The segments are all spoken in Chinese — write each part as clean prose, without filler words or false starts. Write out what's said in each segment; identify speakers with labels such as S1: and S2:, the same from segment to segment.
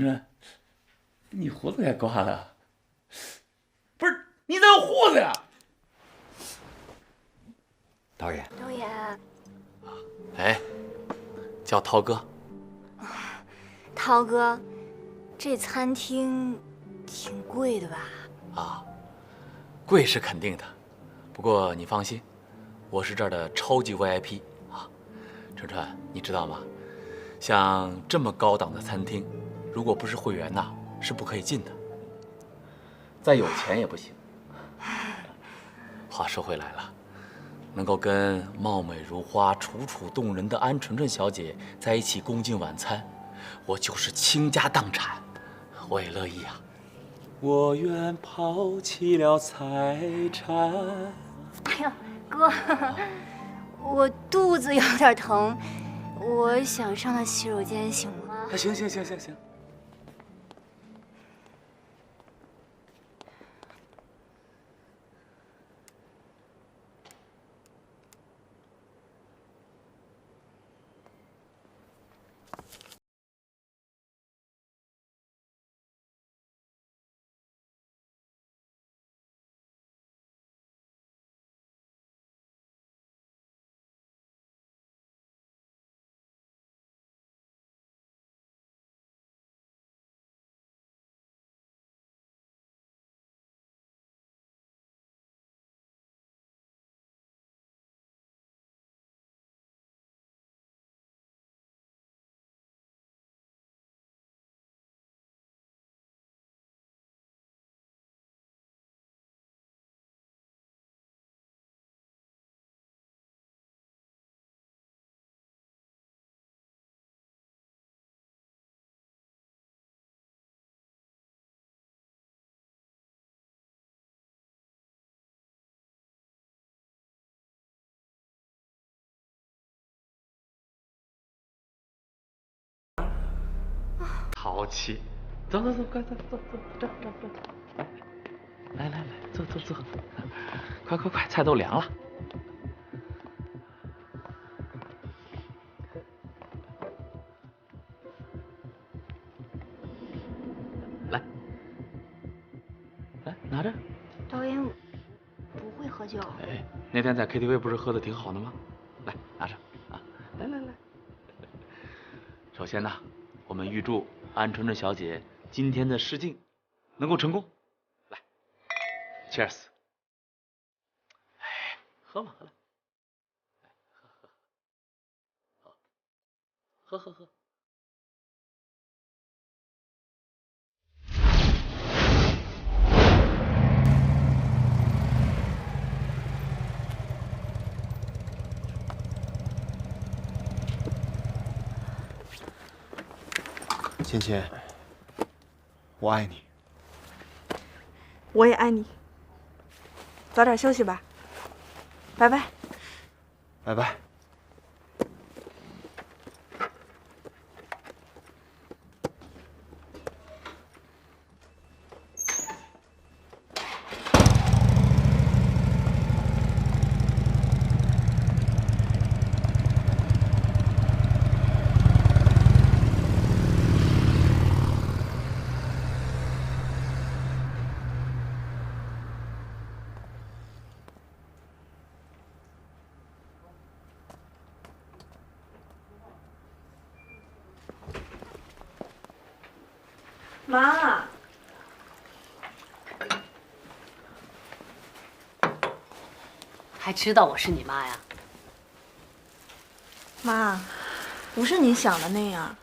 S1: 嗯，你胡子也刮了？不是，你咋有胡子呀？
S2: 导演，
S3: 导演，
S4: 哎，叫涛哥。
S3: 涛哥，这餐厅挺贵的吧？
S4: 啊，贵是肯定的，不过你放心，我是这儿的超级 VIP 啊。川川，你知道吗？像这么高档的餐厅，如果不是会员呐，是不可以进的。再有钱也不行。话说回来了，能够跟貌美如花、楚楚动人的安纯纯小姐在一起共进晚餐，我就是倾家荡产，我也乐意啊。我愿抛弃了财产。
S3: 哎呦，哥，我肚子有点疼，我想上趟洗手间，行吗？
S4: 行。淘气，走，快走，这，来，坐，快，菜都凉了。来，拿着。
S3: 导演，我不会喝酒。
S4: 哎，那天在 KTV 不是喝的挺好的吗？来，拿着啊，来。首先呢，我们预祝安纯纯小姐今天的试镜能够成功。来 ，Cheers！ 哎，喝嘛，来，喝。
S2: 芊芊，我爱你。
S5: 我也爱你。早点休息吧，拜拜。
S2: 拜拜。
S5: 妈，
S6: 还知道我是你妈呀？
S5: 妈，不是你想的那样。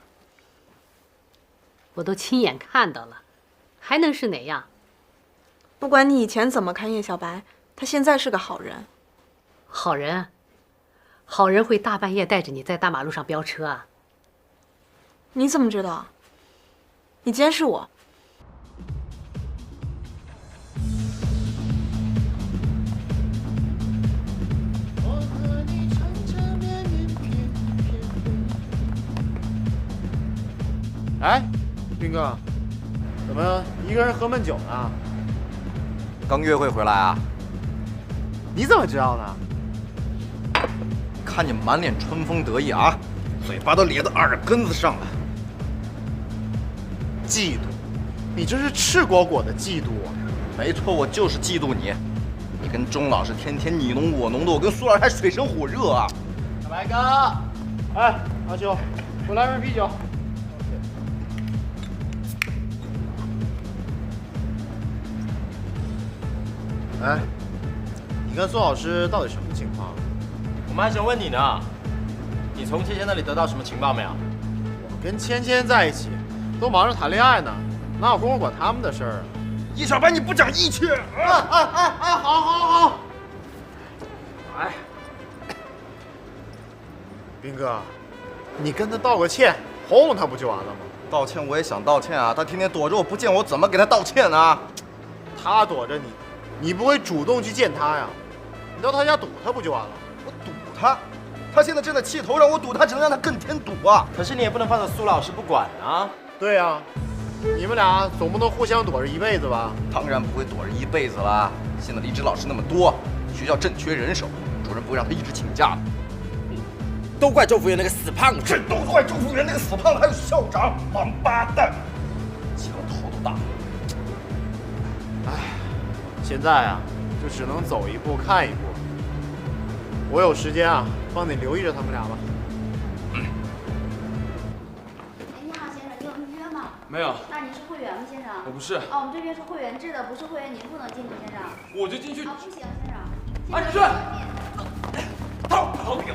S6: 我都亲眼看到了，还能是哪样？
S5: 不管你以前怎么看叶小白，他现在是个好人。
S6: 好人，好人会大半夜带着你在大马路上飙车啊？
S5: 你怎么知道？你监视我。
S7: 哎，斌哥，怎么一个人喝闷酒呢？
S2: 刚约会回来啊？
S7: 你怎么知道呢？
S2: 看你满脸春风得意啊，嘴巴都咧到耳根子上了。
S7: 嫉妒，你这是赤果果的嫉妒啊！
S2: 没错，我就是嫉妒你。你跟钟老师天天你侬我侬的，我跟苏老师还水深火热啊！
S7: 小白哥，哎，阿秋，给我来瓶啤酒。哎，你跟苏老师到底什么情况？
S8: 我们还想问你呢，你从芊芊那里得到什么情报没有？
S7: 我跟芊芊在一起，都忙着谈恋爱呢，哪有功夫管他们的事儿啊？
S2: 叶小白，你不讲义气！
S7: 好。哎，斌哥，你跟他道个歉，哄哄他不就完了吗？
S2: 道歉我也想道歉啊，他天天躲着我不见我，怎么给他道歉啊？
S7: 他躲着你，你不会主动去见他呀？你到他家堵他不就完了？
S2: 我堵他，他现在正在气头，让我堵他，只能让他更添堵啊！
S8: 可是你也不能放着苏老师不管啊。
S7: 对呀，你们俩总不能互相躲着一辈子吧？
S2: 当然不会躲着一辈子啦。现在离职老师那么多，学校正缺人手，主任不会让他一直请假的。
S8: 都怪周福元那个死胖子，
S2: 这都怪周福元那个死胖子，还有校长王八蛋，枪头都大。
S7: 唉，现在啊，就只能走一步看一步。我有时间啊，帮你留意着他们俩吧。
S3: 哎，你好，先生，你有预约吗？
S9: 没有。
S3: 那你是会员吗，先生？
S9: 我不是。
S3: 哦，我们这边是会员制的，不是会员您不能进去，先生。
S9: 我就进去。
S3: 啊，不行，先生。
S9: 安顺，好票。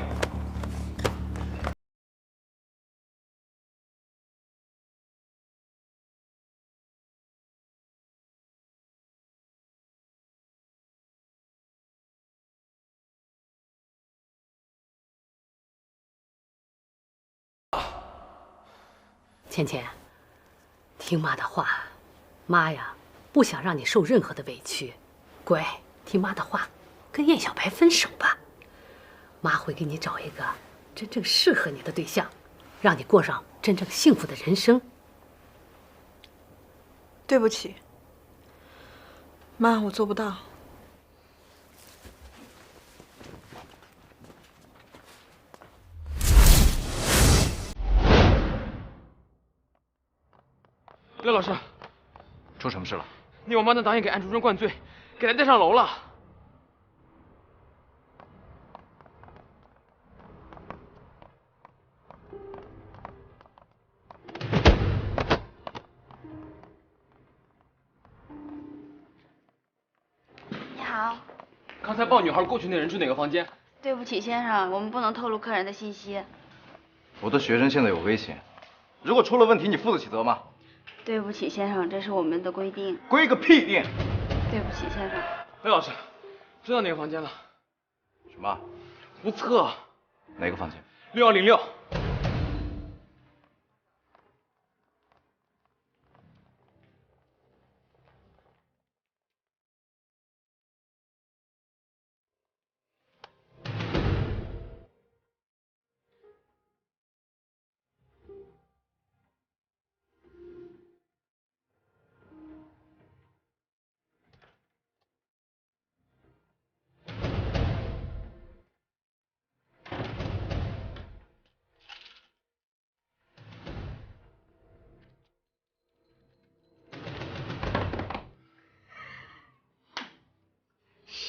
S6: 芊芊，听妈的话，妈呀，不想让你受任何的委屈，乖，听妈的话，跟叶小白分手吧。妈会给你找一个真正适合你的对象，让你过上真正幸福的人生。
S5: 对不起，妈，我做不到。
S9: 刘老师，
S2: 出什么事了？
S9: 你王八蛋导演给安主任灌醉，给他带上楼了。
S3: 你好。
S9: 刚才抱女孩过去那人住哪个房间？
S3: 对不起，先生，我们不能透露客人的信息。
S2: 我的学生现在有危险，如果出了问题，你负得起责吗？
S3: 对不起，先生，这是我们的规定。
S2: 规个屁定！
S3: 对不起，先生。
S9: 刘老师，知道哪个房间了？
S2: 什么？
S9: 无测。
S2: 哪个房间
S9: ？6106。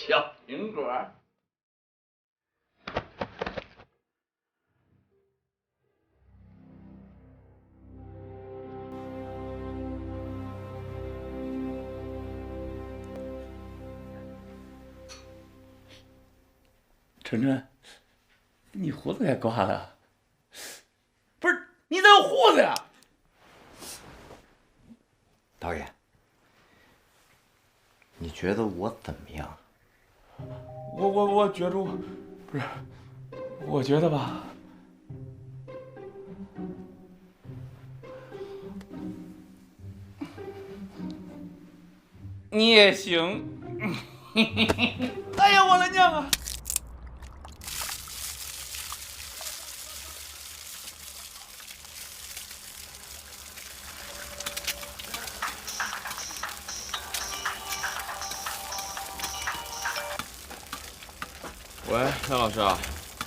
S1: 小苹果。晨晨，你胡子也刮了？不是，你咋有胡子呀？
S2: 导演，你觉得我怎么样？
S9: 我觉着不是，我觉得吧，
S1: 你也行。哎呀，我的娘啊！
S9: 喂，张老师啊，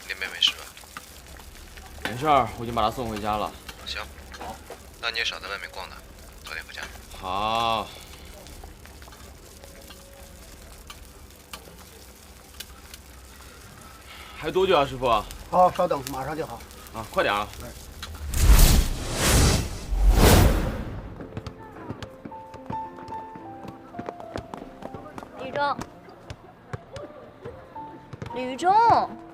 S10: 林妹没事吧？
S9: 没事儿，我已经把她送回家了。
S10: 行，好，那你也少在外面逛荡，早
S8: 好。还有多久啊，师傅？
S10: 好，稍等，马上就好。
S8: 啊，快点啊！
S3: 吕中，吕中。